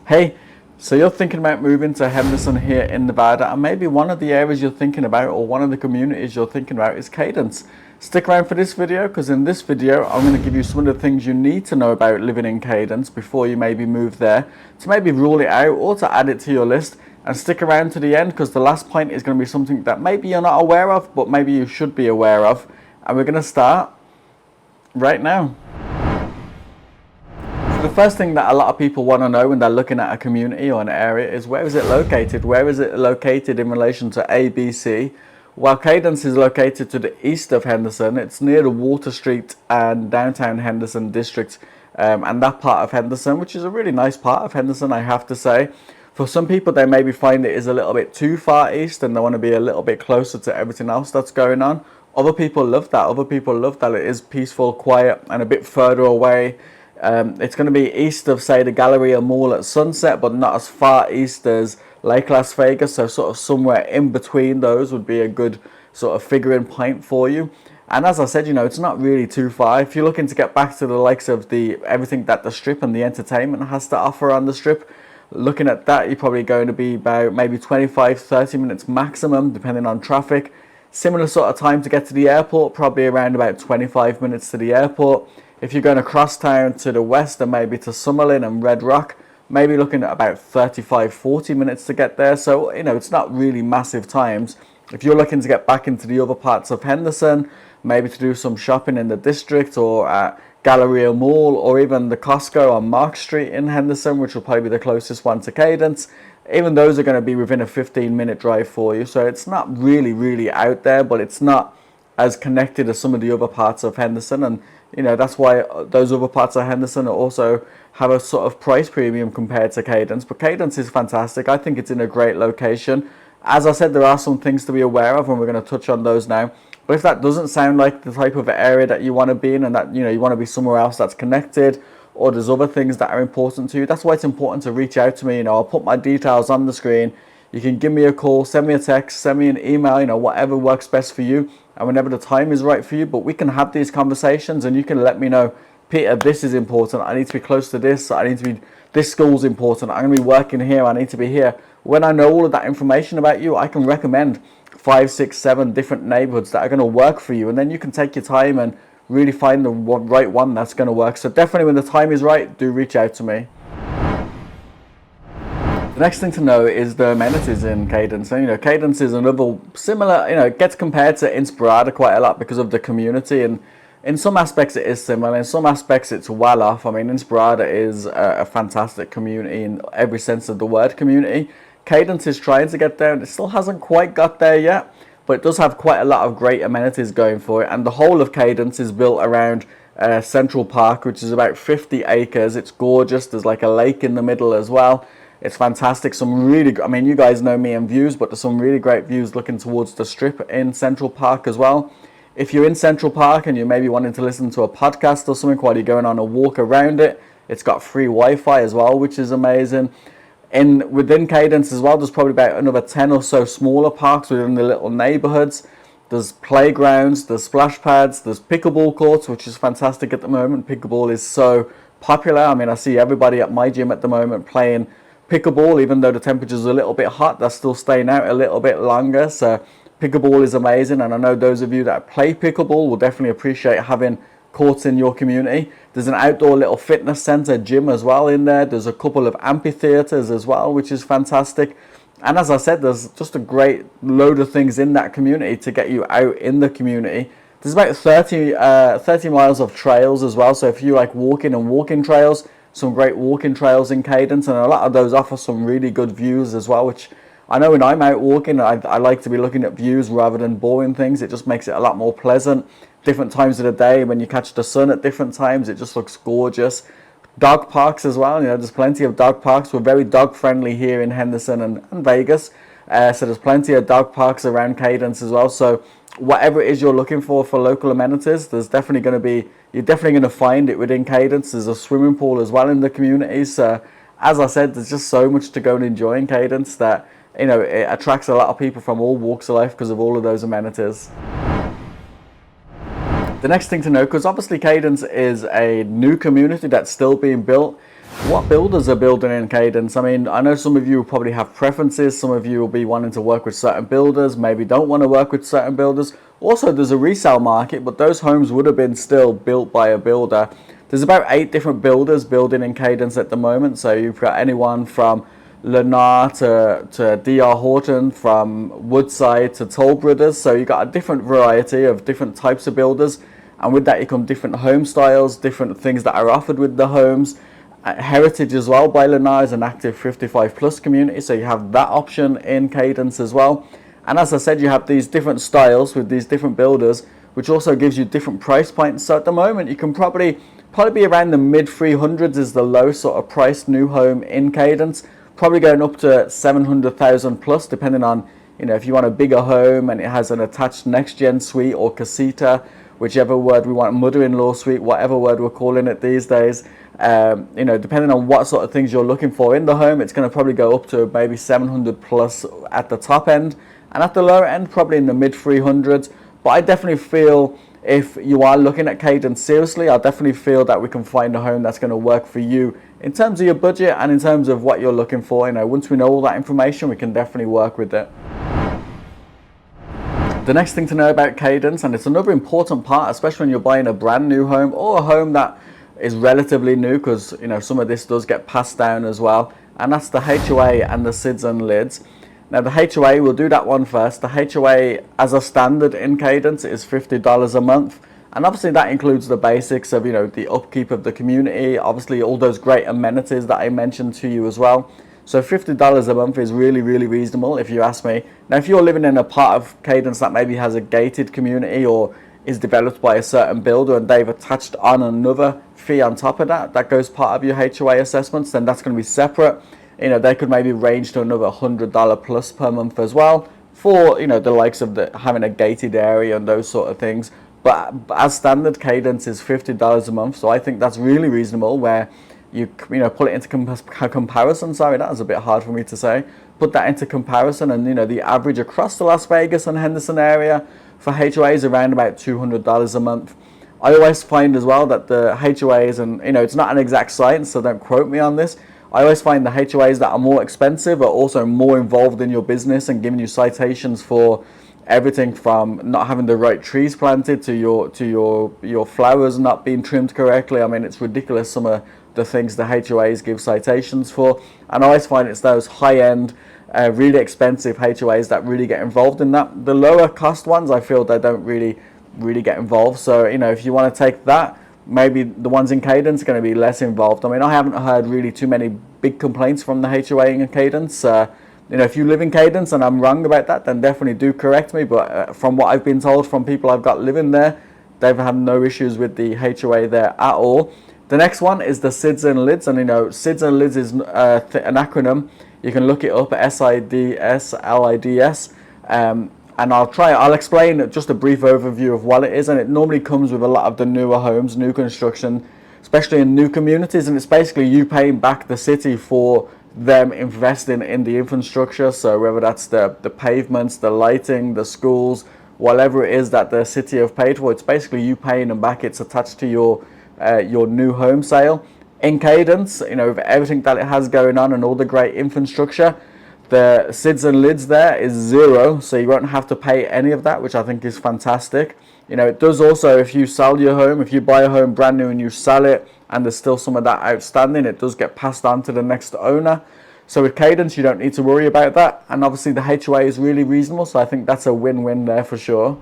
Hey, so you're thinking about moving to Henderson here in Nevada, and maybe one of the areas you're thinking about or one of the communities you're thinking about is Cadence. Stick around for this video, because in this video I'm going to give you some of the things you need to know about living in Cadence before you maybe move there, to maybe rule it out or to add it to your list. And stick around to the end, because the last point is going to be something that maybe you're not aware of, but maybe you should be aware of. And we're going to start right now. The first thing that a lot of people want to know when they're looking at a community or an area is, where is it located? Where is it located in relation to A, B, C? While Cadence is located to the east of Henderson, it's near the Water Street and downtown Henderson district, and that part of Henderson, which is a really nice part of Henderson, I have to say. For some people, they maybe find it is a little bit too far east and they want to be a little bit closer to everything else that's going on. Other people love that. Other people love that it is peaceful, quiet, and a bit further away. It's going to be east of, say, the Galleria Mall at sunset, but not as far east as Lake Las Vegas, so sort of somewhere in between those would be a good sort of figuring point for you. And as I said, you know, it's not really too far. If you're looking to get back to the likes of everything that the Strip and the entertainment has to offer on the Strip, looking at that, you're probably going to be about maybe 25-30 minutes maximum, depending on traffic. Similar sort of time to get to the airport, probably around about 25 minutes to the airport. If you're going across town to the west and maybe to Summerlin and Red Rock, maybe looking at about 35-40 minutes to get there. So, you know, it's not really massive times. If you're looking to get back into the other parts of Henderson, maybe to do some shopping in the district or at Galleria Mall, or even the Costco on Mark Street in Henderson, which will probably be the closest one to Cadence, even those are going to be within a 15-minute drive for you. So it's not really out there, but it's not as connected as some of the other parts of Henderson. And you know, that's why those other parts of Henderson also have a sort of price premium compared to Cadence. But Cadence is fantastic. I think it's in a great location. As I said, there are some things to be aware of, and we're going to touch on those now. But if that doesn't sound like the type of area that you want to be in, and that, you know, you want to be somewhere else that's connected, or there's other things that are important to you, that's why it's important to reach out to me. You know, I'll put my details on the screen. You can give me a call, send me a text, send me an email, you know, whatever works best for you and whenever the time is right for you. But we can have these conversations and you can let me know, Peter, this is important. I need to be close to this. I need to be, this school's important. I'm going to be working here. I need to be here. When I know all of that information about you, I can recommend 5, 6, 7 different neighborhoods that are going to work for you. And then you can take your time and really find the right one that's going to work. So definitely when the time is right, do reach out to me. The next thing to know is the amenities in Cadence. And, you know, Cadence is another similar, you know, it gets compared to Inspirada quite a lot because of the community. And in some aspects it is similar. In some aspects it's well off. I mean, Inspirada is a fantastic community in every sense of the word community. Cadence is trying to get there, and it still hasn't quite got there yet. But it does have quite a lot of great amenities going for it. And the whole of Cadence is built around Central Park, which is about 50 acres. It's gorgeous. There's like a lake in the middle as well. It's fantastic. Some really, I mean, you guys know me and views, but there's some really great views looking towards the Strip in Central Park as well. If you're in Central Park and you're maybe wanting to listen to a podcast or something while you're going on a walk around it, it's got free Wi-Fi as well, which is amazing. Within Cadence as well, there's probably about another 10 or so smaller parks within the little neighborhoods. There's playgrounds, there's splash pads, there's pickleball courts, which is fantastic at the moment. Pickleball is so popular. I mean, I see everybody at my gym at the moment playing pickleball. Even though the temperature's a little bit hot, they're still staying out a little bit longer. So pickleball is amazing, and I know those of you that play pickleball will definitely appreciate having courts in your community. There's an outdoor little fitness center gym as well in there. There's a couple of amphitheaters as well, which is fantastic. And as I said, there's just a great load of things in that community to get you out in the community. There's about 30 miles of trails as well. So if you like walking and walking trails, some great walking trails in Cadence, and a lot of those offer some really good views as well, which I know when I'm out walking, I like to be looking at views rather than boring things. It just makes it a lot more pleasant. Different times of the day, when you catch the sun at different times, it just looks gorgeous. Dog parks as well, you know, there's plenty of dog parks. We're very dog friendly here in Henderson and Vegas, so there's plenty of dog parks around Cadence as well. So whatever it is you're looking for local amenities, there's definitely going to be, you're definitely going to find it within Cadence. There's a swimming pool as well in the community. So as I said, there's just so much to go and enjoy in Cadence that, you know, it attracts a lot of people from all walks of life because of all of those amenities. The next thing to know, because obviously Cadence is a new community that's still being built, What builders are building in Cadence? I mean, I know some of you will probably have preferences. Some of you will be wanting to work with certain builders, maybe don't want to work with certain builders. Also, there's a resale market, but those homes would have been still built by a builder. There's about 8 different builders building in Cadence at the moment. So you've got anyone from Lennar to DR Horton, from Woodside to Toll Brothers. So you've got a different variety of different types of builders. And with that, you come different home styles, different things that are offered with the homes. Heritage as well by Lennar is an active 55 plus community, so you have that option in Cadence as well. And as I said, you have these different styles with these different builders, which also gives you different price points. So at the moment, you can probably be around the mid 300s is the low sort of price new home in Cadence, probably going up to 700,000 plus, depending on, you know, if you want a bigger home and it has an attached next gen suite or casita, whichever word we want, mother-in-law suite, whatever word we're calling it these days. You know, depending on what sort of things you're looking for in the home, it's going to probably go up to maybe 700 plus at the top end, and at the lower end probably in the mid 300s. But I definitely feel if you are looking at Cadence seriously, I definitely feel that we can find a home that's going to work for you in terms of your budget and in terms of what you're looking for. You know, once we know all that information, we can definitely work with it. The next thing to know about Cadence, and it's another important part, especially when you're buying a brand new home or a home that is relatively new, because you know some of this does get passed down as well, and that's the HOA and the SIDS and lids. Now the HOA, we'll do that one first. The HOA as a standard in Cadence is $50 a month, and obviously that includes the basics of, you know, the upkeep of the community, obviously all those great amenities that I mentioned to you as well. So $50 a month is really, really reasonable if you ask me. Now if you're living in a part of Cadence that maybe has a gated community or is developed by a certain builder and they've attached on another fee on top of that, that goes part of your HOA assessments, then that's going to be separate. You know, they could maybe range to another $100 plus per month as well for, you know, the likes of having a gated area and those sort of things. But as standard, Cadence is $50 a month, so I think that's really reasonable. Where you know, put it into comparison. Sorry, that was a bit hard for me to say. Put that into comparison, and you know, the average across the Las Vegas and Henderson area for HOA is around about $200 a month. I always find as well that the HOAs, and you know, it's not an exact science, so don't quote me on this. I always find the HOAs that are more expensive are also more involved in your business and giving you citations for everything from not having the right trees planted to your flowers not being trimmed correctly. I mean, it's ridiculous some of the things the HOAs give citations for, and I always find it's those high-end, really expensive HOAs that really get involved in that. The lower cost ones, I feel they don't really get involved. So you know, if you want to take that, maybe the ones in Cadence are going to be less involved. I mean, I haven't heard really too many big complaints from the HOA in Cadence. You know, if you live in Cadence and I'm wrong about that, then definitely do correct me. But from what I've been told from people I've got living there, they've had no issues with the HOA there at all. The next one is the SIDS and lids, and you know, SIDS and lids is an acronym. You can look it up at SIDS, and I'll explain just a brief overview of what it is. And it normally comes with a lot of the newer homes, new construction, especially in new communities, and it's basically you paying back the city for them investing in the infrastructure. So whether that's the pavements, the lighting, the schools, whatever it is that the city have paid for, it's basically you paying them back. It's attached to your new home sale. In Cadence, you know, with everything that it has going on and all the great infrastructure, the SIDS and lids there is $0, so you won't have to pay any of that, which I think is fantastic. You know, it does also, if you sell your home, if you buy a home brand new and you sell it and there's still some of that outstanding, it does get passed on to the next owner. So with Cadence, you don't need to worry about that. And obviously the HOA is really reasonable, so I think that's a win-win there for sure.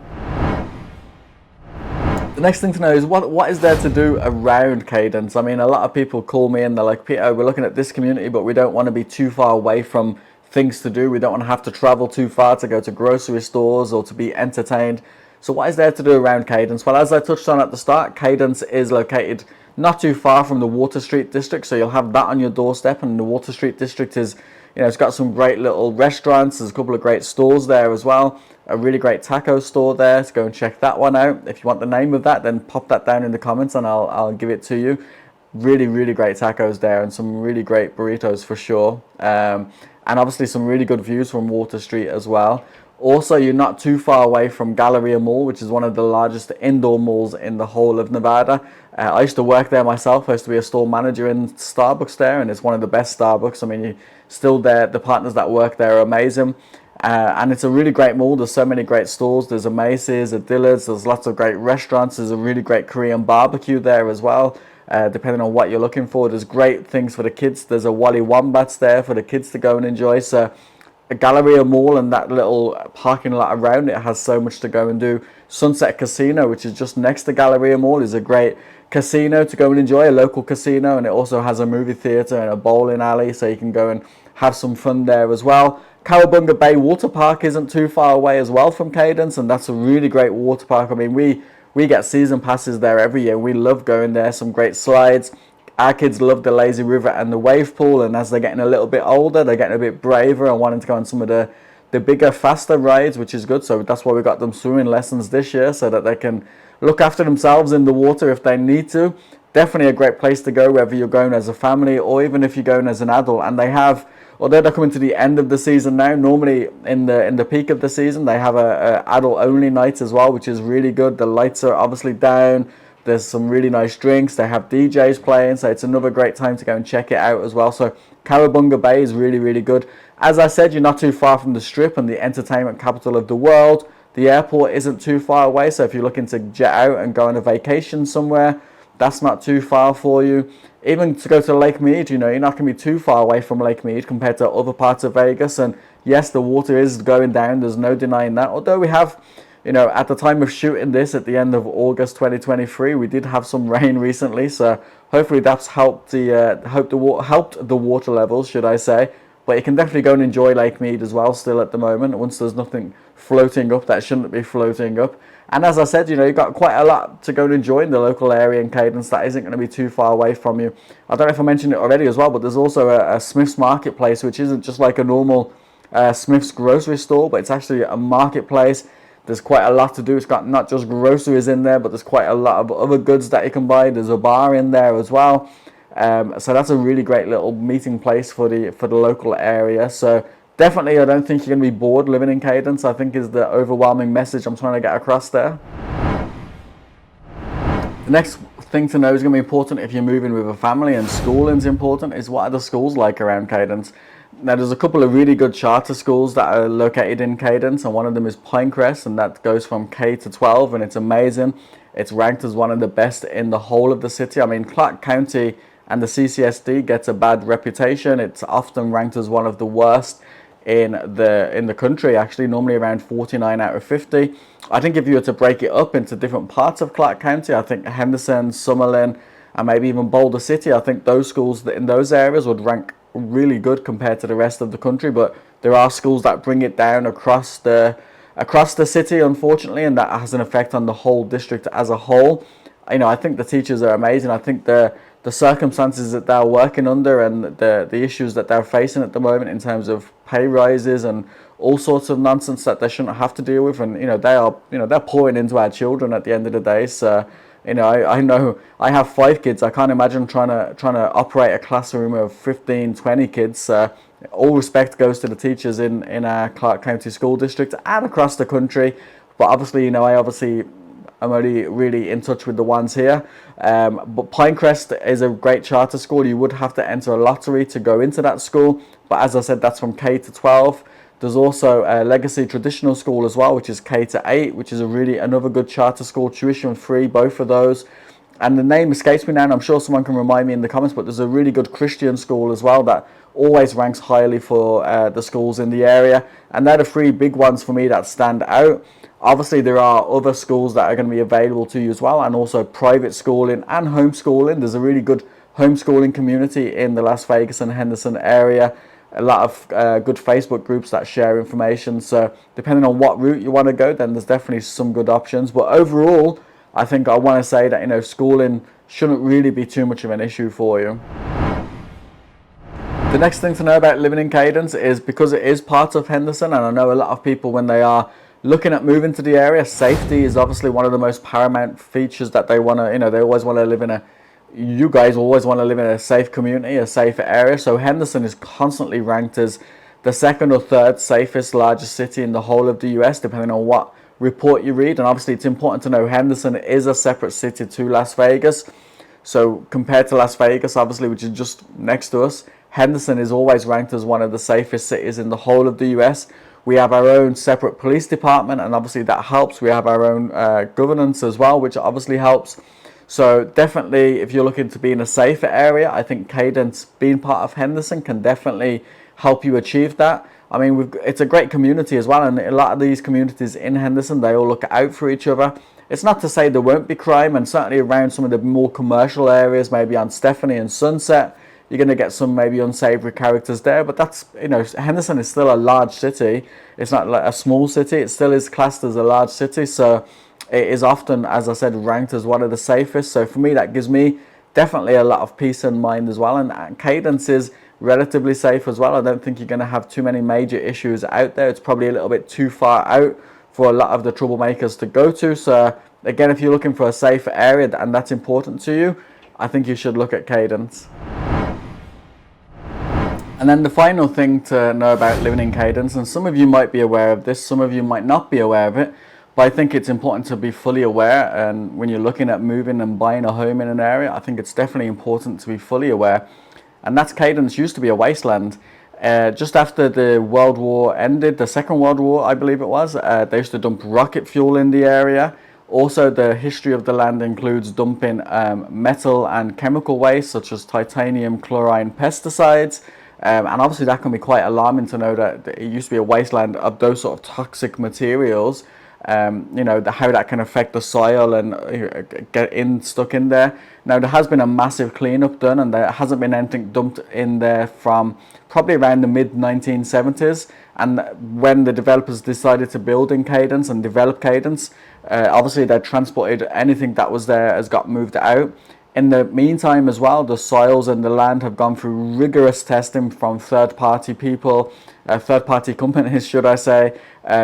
The next thing to know is what is there to do around Cadence? I mean, a lot of people call me and they're like, Peter, we're looking at this community, but we don't want to be too far away from things to do. We don't want to have to travel too far to go to grocery stores or to be entertained. So what is there to do around Cadence? Well, as I touched on at the start, Cadence is located not too far from the Water Street district, so you'll have that on your doorstep. And the Water Street district is, you know, it's got some great little restaurants. There's a couple of great stores there as well. A really great taco store there, so go and check that one out. If you want the name of that, then pop that down in the comments and I'll give it to you. Really, really great tacos there and some really great burritos for sure. And obviously some really good views from Water Street as well. Also, you're not too far away from Galleria Mall, which is one of the largest indoor malls in the whole of Nevada. I used to work there myself. I used to be a store manager in Starbucks there, and it's one of the best Starbucks. I mean, you still there. The partners that work there are amazing. And it's a really great mall. There's so many great stores. There's a Macy's, a Dillard's. There's lots of great restaurants. There's a really great Korean barbecue there as well. Depending on what you're looking for, there's great things for the kids. There's a Wally Wombats there for the kids to go and enjoy. So a Galleria Mall and that little parking lot around it has so much to go and do. Sunset Casino, which is just next to Galleria Mall, is a great casino to go and enjoy, a local casino, and it also has a movie theater and a bowling alley, so you can go and have some fun there as well. Cowabunga Bay Water Park isn't too far away as well from Cadence, and that's a really great water park. I mean, we get season passes there every year. We love going there. Some great slides. Our kids love the lazy river and the wave pool, and as they're getting a little bit older, they're getting a bit braver and wanting to go on some of the bigger, faster rides, which is good. So that's why we got them swimming lessons this year, so that they can look after themselves in the water if they need to. Definitely a great place to go, whether you're going as a family or even if you're going as an adult. And they have, although they're coming to the end of the season now, normally in the peak of the season, they have a adult only nights as well, which is really good. The lights are obviously down. There's some really nice drinks. They have DJs playing, so it's another great time to go and check it out as well. So Cowabunga Bay is really, really good. As I said, you're not too far from the Strip and the entertainment capital of the world. The airport isn't too far away, so if you're looking to jet out and go on a vacation somewhere, that's not too far for you. Even to go to Lake Mead, you know, you're not going to be too far away from Lake Mead compared to other parts of Vegas. And yes, the water is going down. There's no denying that. Although we have, you know, at the time of shooting this, at the end of August 2023, we did have some rain recently. So hopefully that's helped helped the water levels, should I say. But you can definitely go and enjoy Lake Mead as well still at the moment, once there's nothing floating up that shouldn't be floating up. And as I said, you know, you've got quite a lot to go and enjoy in the local area in Cadence that isn't going to be too far away from you. I don't know if I mentioned it already as well, but there's also a Smith's Marketplace, which isn't just like a normal Smith's grocery store, but it's actually a marketplace. There's quite a lot to do. It's got not just groceries in there, but there's quite a lot of other goods that you can buy. There's a bar in there as well. So that's a really great little meeting place for the local area. So definitely, I don't think you're going to be bored living in Cadence, I think is the overwhelming message I'm trying to get across there. The next thing to know is going to be important if you're moving with a family, and schooling's important, is what are the schools like around Cadence. Now, there's a couple of really good charter schools that are located in Cadence, and one of them is Pinecrest, and that goes from K to 12, and it's amazing. It's ranked as one of the best in the whole of the city. I mean, Clark County and the CCSD gets a bad reputation. It's often ranked as one of the worst in the country, actually, normally around 49 out of 50. I think if you were to break it up into different parts of Clark County, I think Henderson, Summerlin, and maybe even Boulder City, I think those schools that in those areas would rank really good compared to the rest of the country. But there are schools that bring it down across the city, unfortunately, and that has an effect on the whole district as a whole. You know, I think the teachers are amazing. I think the circumstances that they're working under and the issues that they're facing at the moment in terms of pay rises and all sorts of nonsense that they shouldn't have to deal with, and you know they're pouring into our children at the end of the day. So you know, I know I have 5 kids. I can't imagine trying to operate a classroom of 15, 20 kids. All respect goes to the teachers in our Clark County School District and across the country. But obviously, you know, I'm only really in touch with the ones here. But Pinecrest is a great charter school. You would have to enter a lottery to go into that school. But as I said, that's from K to 12. There's also a Legacy Traditional School as well, which is K to 8, which is another good charter school, tuition free, both of those. And the name escapes me now, and I'm sure someone can remind me in the comments, but there's a really good Christian school as well that always ranks highly for the schools in the area. And they're the 3 big ones for me that stand out. Obviously, there are other schools that are going to be available to you as well, and also private schooling and homeschooling. There's a really good homeschooling community in the Las Vegas and Henderson area. A lot of good Facebook groups that share information. So depending on what route you want to go, then there's definitely some good options. But overall, I think I want to say that, you know, schooling shouldn't really be too much of an issue for you. The next thing to know about living in Cadence is because it is part of Henderson, and I know a lot of people, when they are looking at moving to the area, safety is obviously one of the most paramount features that they want to, you know, they always want to live in you guys always want to live in a safe community, a safe area. So Henderson is constantly ranked as the second or third safest, largest city in the whole of the US, depending on what report you read. And obviously it's important to know Henderson is a separate city to Las Vegas. So compared to Las Vegas, obviously, which is just next to us, Henderson is always ranked as one of the safest cities in the whole of the US. We have our own separate police department, and obviously that helps. We have our own governance as well, which obviously helps. So definitely, if you're looking to be in a safer area, I think Cadence, being part of Henderson, can definitely help you achieve that. I mean, it's a great community as well, and a lot of these communities in Henderson, they all look out for each other. It's not to say there won't be crime, and certainly around some of the more commercial areas, maybe on Stephanie and Sunset, you're going to get some maybe unsavory characters there. But that's, you know, Henderson is still a large city. It's not like a small city. It still is classed as a large city. So it is often, as I said, ranked as one of the safest. So for me, that gives me definitely a lot of peace in mind as well. And Cadence is relatively safe as well. I don't think you're going to have too many major issues out there. It's probably a little bit too far out for a lot of the troublemakers to go to. So again, if you're looking for a safer area and that's important to you, I think you should look at Cadence. And then the final thing to know about living in Cadence, and some of you might be aware of this, some of you might not be aware of it, but I think it's important to be fully aware. And when you're looking at moving and buying a home in an area, I think it's definitely important to be fully aware. And that's Cadence used to be a wasteland. Just after the World War ended, the Second World War, I believe it was, they used to dump rocket fuel in the area. Also, the history of the land includes dumping metal and chemical waste, such as titanium, chlorine, pesticides. And obviously that can be quite alarming to know that it used to be a wasteland of those sort of toxic materials. You know, how that can affect the soil and get stuck in there. Now, there has been a massive cleanup done, and there hasn't been anything dumped in there from probably around the mid-1970s. And when the developers decided to build in Cadence and develop Cadence, obviously they transported anything that was there has got moved out. In the meantime as well, the soils and the land have gone through rigorous testing from third-party people, third-party companies, should I say,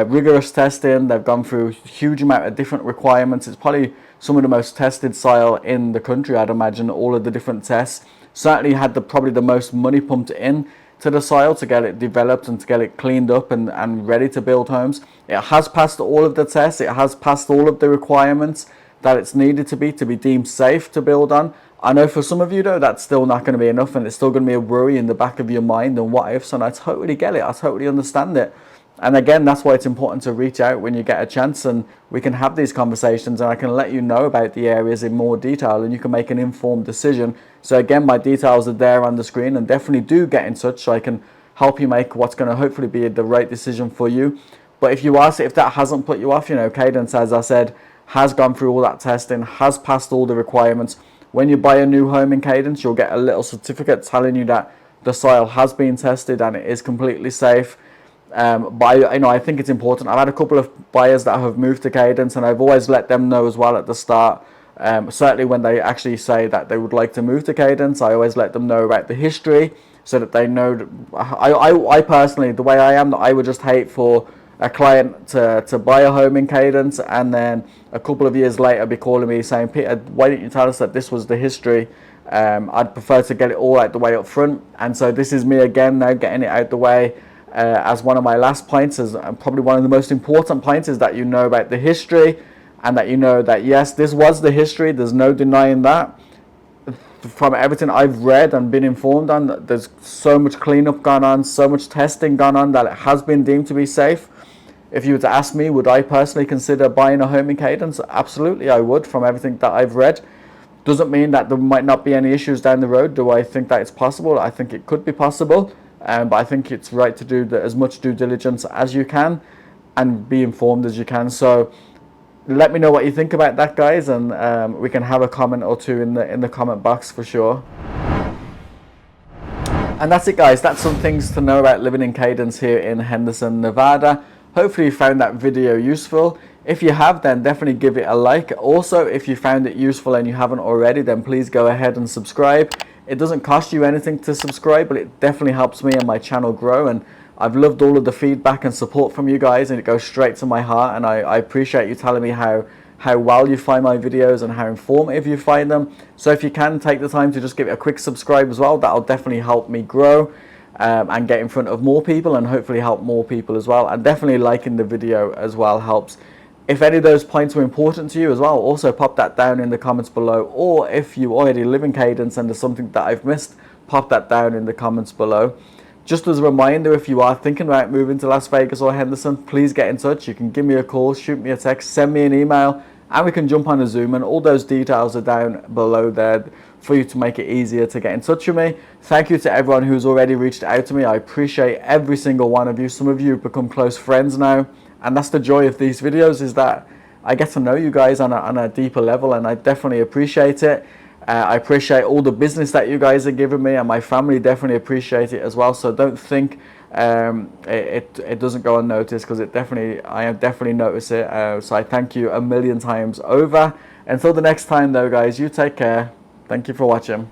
rigorous testing. They've gone through a huge amount of different requirements. It's probably some of the most tested soil in the country, I'd imagine, all of the different tests. Certainly had probably the most money pumped in to the soil to get it developed and to get it cleaned up and ready to build homes. It has passed all of the tests. It has passed all of the requirements that it's needed to be deemed safe to build on. I know for some of you though, that's still not going to be enough, and it's still going to be a worry in the back of your mind and what ifs, and I totally get it. I totally understand it. And again, that's why it's important to reach out when you get a chance, and we can have these conversations, and I can let you know about the areas in more detail, and you can make an informed decision. So again, my details are there on the screen, and definitely do get in touch so I can help you make what's going to hopefully be the right decision for you. But if that hasn't put you off, you know, Cadence, as I said, has gone through all that testing, has passed all the requirements. When you buy a new home in Cadence, you'll get a little certificate telling you that the soil has been tested and it is completely safe. But I think it's important. I've had a couple of buyers that have moved to Cadence, and I've always let them know as well at the start. Certainly when they actually say that they would like to move to Cadence, I always let them know about the history so that they know. I personally, the way I am, I would just hate for a client to buy a home in Cadence and then a couple of years later be calling me saying, Peter, why didn't you tell us that this was the history? I'd prefer to get it all out the way up front. And so this is me again now getting it out the way as one of my last points, is probably one of the most important points, is that you know about the history, and that you know that yes, this was the history. There's no denying that. From everything I've read and been informed on, there's so much cleanup gone on, so much testing gone on, that it has been deemed to be safe. If you were to ask me, would I personally consider buying a home in Cadence? Absolutely, I would, from everything that I've read. Doesn't mean that there might not be any issues down the road. Do I think that it's possible? I think it could be possible, but I think it's right to do as much due diligence as you can and be informed as you can. So let me know what you think about that, guys, and we can have a comment or two in the comment box for sure. And that's it, guys. That's some things to know about living in Cadence here in Henderson, Nevada. Hopefully you found that video useful. If you have, then definitely give it a like. Also, if you found it useful and you haven't already, then please go ahead and subscribe. It doesn't cost you anything to subscribe, but it definitely helps me and my channel grow. And I've loved all of the feedback and support from you guys, and it goes straight to my heart. And I appreciate you telling me how well you find my videos and how informative you find them. So if you can take the time to just give it a quick subscribe as well, that'll definitely help me grow. and get in front of more people and hopefully help more people as well. And definitely liking the video as well helps. If any of those points were important to you as well, also pop that down in the comments below. Or if you already live in Cadence and there's something that I've missed, pop that down in the comments below. Just as a reminder, if you are thinking about moving to Las Vegas or Henderson, please get in touch. You can give me a call, shoot me a text, send me an email, and we can jump on a Zoom, and all those details are down below there for you to make it easier to get in touch with me. Thank you to everyone who's already reached out to me. I appreciate every single one of you. Some of you have become close friends now, and that's the joy of these videos, is that I get to know you guys on a deeper level, and I definitely appreciate it. I appreciate all the business that you guys are giving me, and my family definitely appreciate it as well. So don't think it doesn't go unnoticed, because I definitely notice it. So I thank you a million times over. Until the next time though, guys, you take care. Thank you for watching.